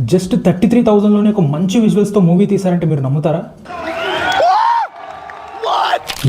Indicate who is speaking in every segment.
Speaker 1: Just 33,000లోనే ఒక మంచి విజువల్స్తో movie తీశారంటే మీరు నమ్ముతారా?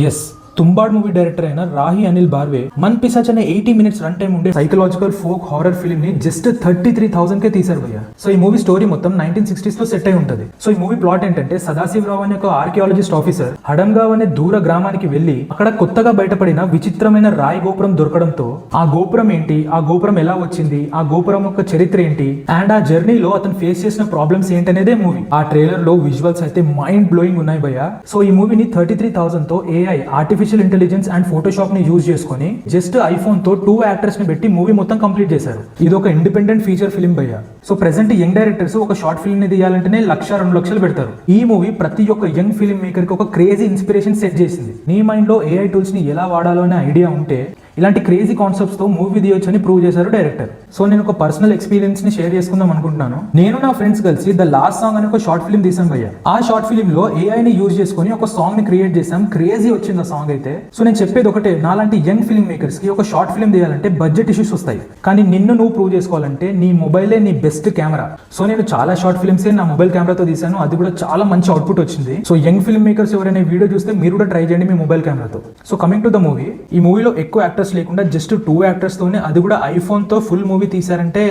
Speaker 1: ఎస్, తుంబాడ్ మూవీ డైరెక్టర్ అయిన రాహి అనిల్ బార్వే మన్ పిశాచ్ అనే 80 మినిట్స్ రన్ టైం ఉండే సైకలాజికల్ ఫోక్ హారర్ ఫిల్మ్ ని జస్ట్ 33,000 కే తీశారు భయ్య. సో ఈ మూవీ స్టోరీ మొత్తం 1960s లో సెట్ అయి ఉంటది. సో ఈ మూవీ ప్లాట్ ఏంటంటే సదాశివరావు అనే ఒక ఆర్కియాలజిస్ట్ ఆఫీసర్ హడంగావ్ అనే దూర గ్రామానికి వెళ్లి అక్కడ కొత్తగా బయటపడిన విచిత్రమైన రాయి గోపురం దొరకడంతో ఆ గోపురం ఏంటి, ఆ గోపురం ఎలా వచ్చింది, ఆ గోపురం యొక్క చరిత్ర ఏంటి అండ్ ఆ జర్నీలో అతను ఫేస్ చేసిన ప్రాబ్లమ్స్ ఏంటనేదే మూవీ. ఆ ట్రైలర్ లో విజువల్స్ అయితే మైండ్ బ్లోయింగ్ ఉన్నాయి భయ్య. సో ఈ మూవీని 33,000 తో AI artificial intelligence and Photoshop ని యూజ్ చేసుకుని జస్ట్ ఐఫోన్ తో 2 యాక్టర్స్ ని పెట్టి మూవీ మొత్తం కంప్లీట్ చేశారు. ఇది ఒక ఇండిపెండెంట్ ఫీచర్ ఫిల్మ్ భయ్య. సో ప్రెసెంట్ యంగ్ డైరెక్టర్స్ ఒక షార్ట్ ఫిల్మ్ ని తీయాలంటేనే 1,00,000-2 లక్షలు పెడతారు. ఈ మూవీ ప్రతి ఒక్క యంగ్ ఫిల్మ్ మేకర్ కి ఒక క్రేజీ ఇన్స్పిరేషన్ సెట్ చేసింది. నీ మైండ్ లో ఏఐ టూల్స్ ని ఎలా వాడాలో అనే ఐడియా ఉంటే ఇలాంటి క్రేజీ కాన్సెప్ట్స్ తో మూవీ తీయొచ్చని ప్రూవ్ చేశారు డైరెక్టర్. సో నేను ఒక పర్సనల్ ఎక్స్పీరియన్స్ ని షేర్ చేసుకుందాం అనుకుంటున్నాను. నేను నా ఫ్రెండ్స్ కలిసి ద లాస్ట్ సాంగ్ అనే ఒక షార్ట్ ఫిల్మ్ తీసాం భయ్య. ఆ షార్ట్ ఫిల్మ్ లో ఏఐ ని యూజ్ చేసుకుని ఒక సాంగ్ ని క్రియేట్ చేసాం. క్రేజీ వచ్చింది ఆ సాంగ్ అయితే. సో నేను చెప్పేది ఒకటే, నాలాంటి యంగ్ ఫిల్మ్ మేకర్స్ కి ఒక షార్ట్ ఫిల్మ్ తీయాలంటే బడ్జెట్ ఇష్యూస్ వస్తాయి, కానీ నిన్ను నువ్వు ప్రూవ్ చేసుకోవాలంటే నీ మొబైలే నీ బెస్ట్ కెమెరా. సో నేను చాలా షార్ట్ ఫిల్మ్స్ నా మొబైల్ కెమెరాతో తీసాను, అది కూడా చాలా మంచి అవుట్పుట్ వచ్చింది. సో యంగ్ ఫిల్మ్ మేకర్స్ ఎవరైనా వీడియో చూస్తే మీరు కూడా ట్రై చేయండి మీ మొబైల్ కెమెరాతో. So coming to the movie, ఈ మూవీలో ఎక్కువ యాక్టర్స్ లేకుండా జస్ట్ 2 యాక్టర్స్ తోనే, అది కూడా ఐఫోన్ తో ఫుల్ మూవీ తీశారంటే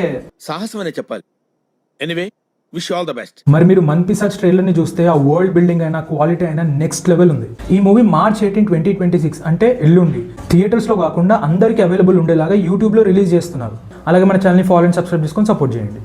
Speaker 2: సాహసం అనే చెప్పాలి. Anyway, wish all the best.
Speaker 1: మరి మీరు మన్ పిశాచ్ ట్రైలర్ ని చూస్తే ఆ వరల్డ్ బిల్డింగ్ అయినా క్వాలిటీ అయినా నెక్స్ట్ లెవెల్ ఉంది. ఈ మూవీ March 18, 2026 అంటే ఎల్లుండి థియేటర్స్ లో కాకుండా అందరికీ అవైలబుల్ ఉండేలాగా యూట్యూబ్ లో రిలీజ్ చేస్తున్నారు. అలాగే మన ఛానల్ ని ఫాలో అండ్ సబ్స్క్రైబ్ చేసుకొని సపోర్ట్ చేయండి.